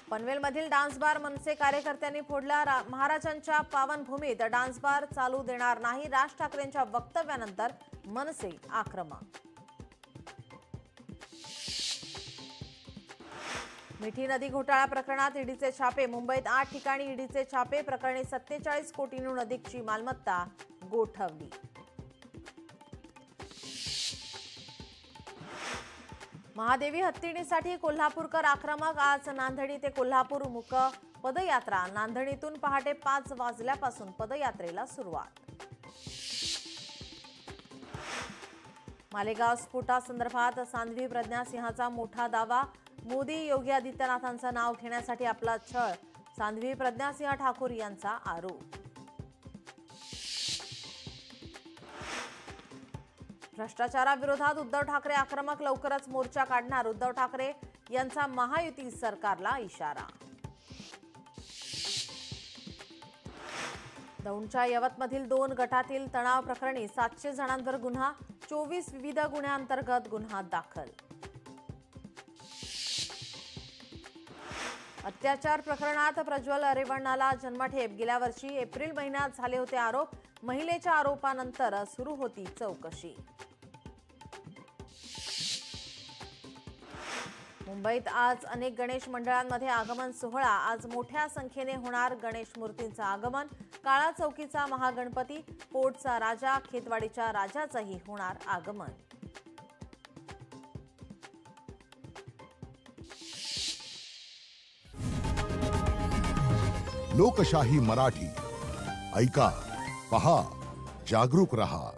पनवेलमधील dance bar मनसे कार्यकर्त्यांनी फोडला। महाराजांच्या पावनभूमीत डान्स बार चालू देणार नाही, राज ठाकरेंच्या वक्तव्यानंतर मनसे आक्रमक। मिठी नदी घोटाळा प्रकरणात ईडीचे छापे। मुंबईत 8 ठिकाणी ईडीचे छापे। प्रकरणी 47 कोटींहून अधिकची मालमत्ता गोठवली। महादेवी हत्तीणीसाठी कोल्हापूरकर आक्रमक। आज नांदणी ते कोल्हापूर मुक पदयात्रा। नांदणीतून पहाटे 5 वाजल्यापासून पदयात्रेला सुरुवात। मालेगाव स्फोटासंदर्भात सांध्वी प्रज्ञा सिंहाचा मोठा दावा। मोदी योगी आदित्यनाथांचं नाव घेण्यासाठी आपला छळ, सांध्वी प्रज्ञा सिंह ठाकूर यांचा आरोप। भ्रष्टाचाराविरोधात उद्धव ठाकरे आक्रमक। लवकरच मोर्चा काढणार। उद्धव ठाकरे यांचा महायुती सरकारला इशारा। दौंडच्या यवतमधील 2 गटातील तणाव प्रकरणी 700 जणांवर गुन्हा। 24 विविध गुन्ह्यांतर्गत गुन्हा दाखल। अत्याचार प्रकरणात प्रज्वल रेवण्णाला जन्मठेप। गेल्या वर्षी एप्रिल महिन्यात झाले होते आरोप। महिलेच्या आरोपानंतर सुरू होती चौकशी। मुंबईत आज अनेक गणेश मंडळांमध्ये आगमन सोहळा। आज मोठ्या संख्येने होणार गणेश मूर्तींचं आगमन। काळा चौकीचा महागणपती, पोटचा राजा, खेतवाडीच्या राजाचंही होणार आगमन। लोकशाही मराठी ऐका, पहा, जागरूक रहा।